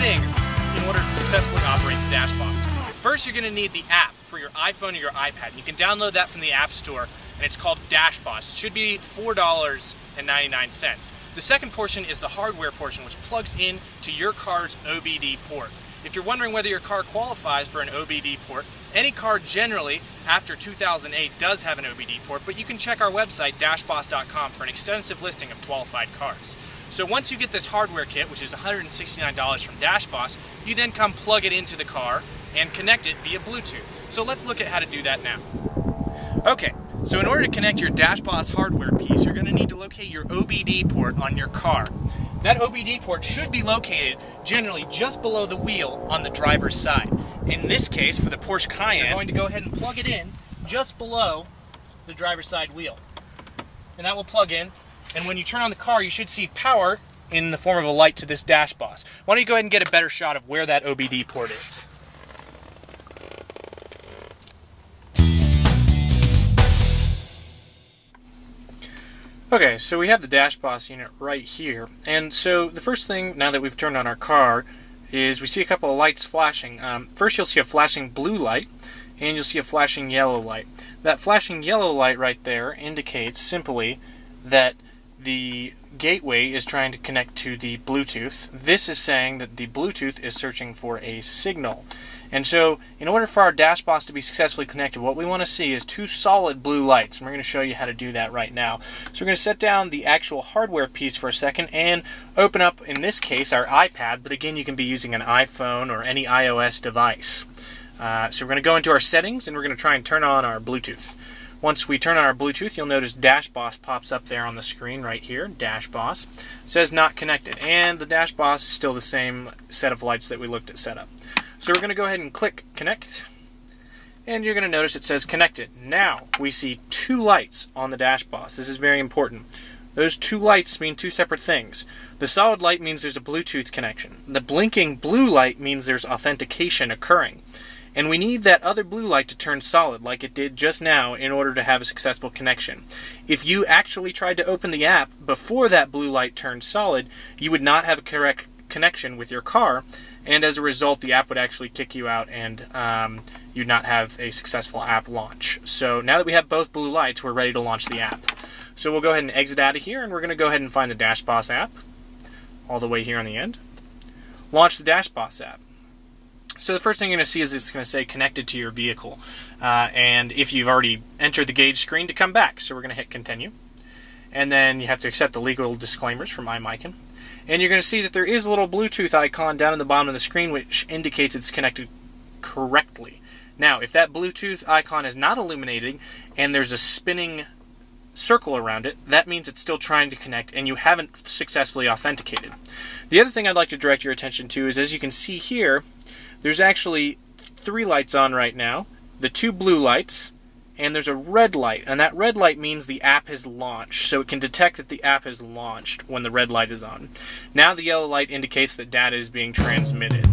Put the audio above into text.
things in order to successfully operate the DashBoss. First, you're going to need the app for your iPhone or your iPad. You can download that from the App Store, and it's called DashBoss. It should be $4.99. The second portion is the hardware portion, which plugs in to your car's OBD port. If you're wondering whether your car qualifies for an OBD port, any car generally after 2008 does have an OBD port, but you can check our website, DashBoss.com, for an extensive listing of qualified cars. So once you get this hardware kit, which is $169 from DashBoss, you then come plug it into the car and connect it via Bluetooth. So let's look at how to do that now. Okay, so in order to connect your DashBoss hardware piece, you're going to need to locate your OBD port on your car. That OBD port should be located generally just below the wheel on the driver's side. In this case, for the Porsche Cayenne, you're going to go ahead and plug it in just below the driver's side wheel. And that will plug in, and when you turn on the car, you should see power in the form of a light to this DashBoss. Why don't you go ahead and get a better shot of where that OBD port is. Okay, so we have the DashBoss unit right here, and so the first thing, now that we've turned on our car, is we see a couple of lights flashing. First you'll see a flashing blue light, and you'll see a flashing yellow light. That flashing yellow light right there indicates simply that the gateway is trying to connect to the Bluetooth. This is saying that the Bluetooth is searching for a signal. And so, in order for our DashBoss to be successfully connected, what we want to see is two solid blue lights, and we're going to show you how to do that right now. So we're going to set down the actual hardware piece for a second and open up, in this case, our iPad, but again, you can be using an iPhone or any iOS device. So we're going to go into our settings, and we're going to try and turn on our Bluetooth. Once we turn on our Bluetooth, you'll notice DashBoss pops up there on the screen right here, DashBoss. It says not connected, and the DashBoss is still the same set of lights that we looked at setup. So we're going to go ahead and click connect, and you're going to notice it says connected. Now we see two lights on the DashBoss. This is very important. Those two lights mean two separate things. The solid light means there's a Bluetooth connection. The blinking blue light means there's authentication occurring. And we need that other blue light to turn solid like it did just now in order to have a successful connection. If you actually tried to open the app before that blue light turned solid, you would not have a correct connection with your car, and as a result the app would actually kick you out and you'd not have a successful app launch. So now that we have both blue lights, we're ready to launch the app. So we'll go ahead and exit out of here, and we're going to go ahead and find the DashBoss app all the way here on the end. Launch the DashBoss app. So the first thing you're going to see is it's going to say connected to your vehicle, and if you've already entered the gauge screen, to come back. So we're going to hit continue, and then you have to accept the legal disclaimers from iMicon, and you're going to see that there is a little Bluetooth icon down at the bottom of the screen which indicates it's connected correctly. Now if that Bluetooth icon is not illuminating and there's a spinning circle around it, that means it's still trying to connect and you haven't successfully authenticated. The other thing I'd like to direct your attention to is, as you can see here, there's actually three lights on right now, the two blue lights, and there's a red light, and that red light means the app has launched, so it can detect that the app has launched when the red light is on. Now the yellow light indicates that data is being transmitted.